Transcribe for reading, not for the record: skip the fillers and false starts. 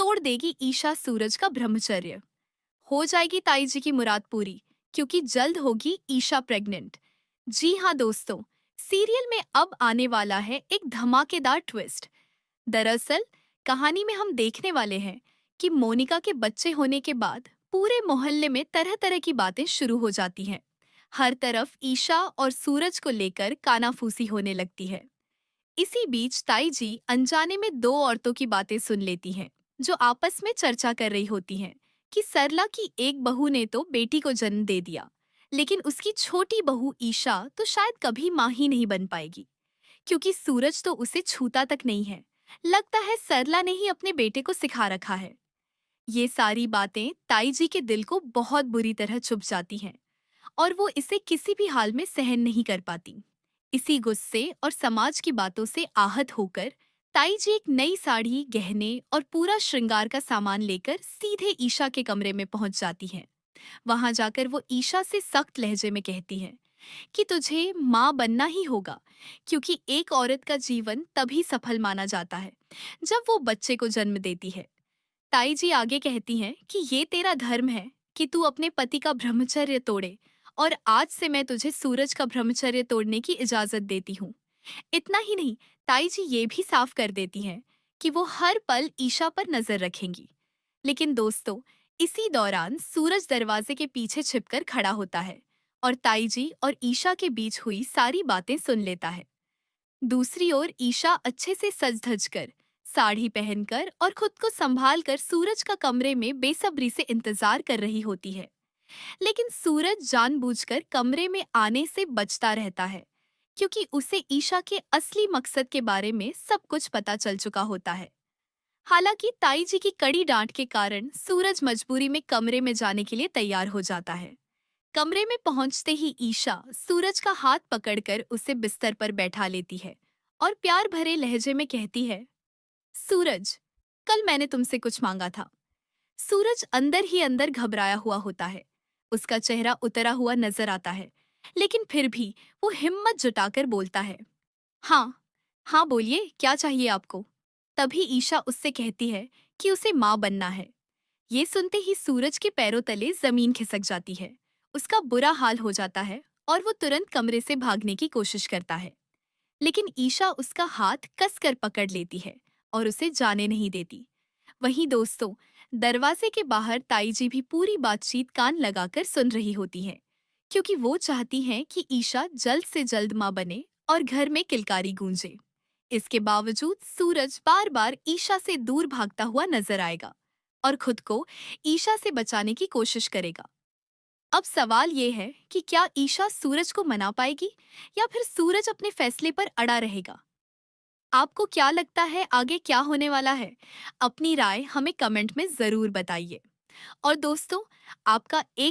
तोड़ देगी ईशा सूरज का ब्रह्मचर्य। हो जाएगी ताई जी की मुराद पूरी, क्योंकि जल्द होगी ईशा प्रेग्नेंट। जी हाँ दोस्तों, सीरियल में अब आने वाला है एक धमाकेदार ट्विस्ट। दरअसल कहानी में हम देखने वाले हैं कि मोनिका के बच्चे होने के बाद पूरे मोहल्ले में तरह तरह की बातें शुरू हो जाती हैं। हर तरफ ईशा और सूरज को लेकर कानाफूसी होने लगती है। इसी बीच ताई जी अनजाने में दो औरतों की बातें सुन लेती हैं, जो आपस में चर्चा कर रही होती हैं कि सरला की एक बहू ने तो बेटी को जन्म दे दिया, लेकिन उसकी छोटी बहू ईशा तो शायद कभी मां ही नहीं बन पाएगी, क्योंकि सूरज तो उसे छूता तक नहीं है। लगता है सरला ने ही अपने बेटे को सिखा रखा है। ये सारी बातें ताई जी के दिल को बहुत बुरी तरह चुभ जाती हैं और वो इसे किसी भी हाल में सहन नहीं कर पाती। इसी गुस्से और समाज की बातों से आहत होकर ताई जी एक नई साड़ी, गहने और पूरा श्रृंगार का सामान लेकर सीधे ईशा के कमरे में पहुंच जाती हैं। वहां जाकर वो ईशा से सख्त लहजे में कहती हैं कि तुझे माँ बनना ही होगा, क्योंकि एक औरत का जीवन तभी सफल माना जाता है जब वो बच्चे को जन्म देती है। ताई जी आगे कहती हैं कि ये तेरा धर्म है कि तू अपने पति का ब्रह्मचर्य तोड़े, और आज से मैं तुझे सूरज का ब्रह्मचर्य तोड़ने की इजाजत देती हूँ। इतना ही नहीं, ताई जी ये भी साफ कर देती हैं कि वो हर पल ईशा पर नजर रखेंगी। लेकिन दोस्तों, इसी दौरान सूरज दरवाजे के पीछे छिपकर खड़ा होता है और ताई जी और ईशा के बीच हुई सारी बातें सुन लेता है। दूसरी ओर ईशा अच्छे से सज धज कर, साड़ी पहनकर और खुद को संभाल कर सूरज का कमरे में बेसब्री से इंतजार कर रही होती है। लेकिन सूरज जानबूझकर कमरे में आने से बचता रहता है, क्योंकि उसे ईशा के असली मकसद के बारे में सब कुछ पता चल चुका होता है। हालांकि ताई जी की कड़ी डांट के कारण सूरज मजबूरी में कमरे में जाने के लिए तैयार हो जाता है। कमरे में पहुंचते ही ईशा सूरज का हाथ पकड़कर उसे बिस्तर पर बैठा लेती है और प्यार भरे लहजे में कहती है, सूरज, कल मैंने तुमसे कुछ मांगा था। सूरज अंदर ही अंदर घबराया हुआ होता है। उसका चेहरा उतरा हुआ नजर आता है, लेकिन फिर भी वो हिम्मत जुटाकर बोलता है, हाँ, हाँ बोलिए, क्या चाहिए आपको। तभी ईशा उससे कहती है कि उसे माँ बनना है। ये सुनते ही सूरज के पैरों तले जमीन खिसक जाती है। उसका बुरा हाल हो जाता है और वो तुरंत कमरे से भागने की कोशिश करता है। लेकिन ईशा उसका हाथ कसकर पकड़ लेती है और उसे जाने नहीं देती। वहीं दोस्तों, दरवाजे के बाहर ताई जी भी पूरी बातचीत कान लगाकर सुन रही होती हैं, क्योंकि वो चाहती हैं कि ईशा जल्द से जल्द मां बने और घर में किलकारी गूंजे। इसके बावजूद सूरज बार बार ईशा से दूर भागता हुआ नजर आएगा और खुद को ईशा से बचाने की कोशिश करेगा। अब सवाल ये है कि क्या ईशा सूरज को मना पाएगी या फिर सूरज अपने फैसले पर अड़ा रहेगा। आपको क्या लगता है आगे क्या होने वाला है? अपनी राय हमें कमेंट में जरूर बताइए। और दोस्तों, आपका एक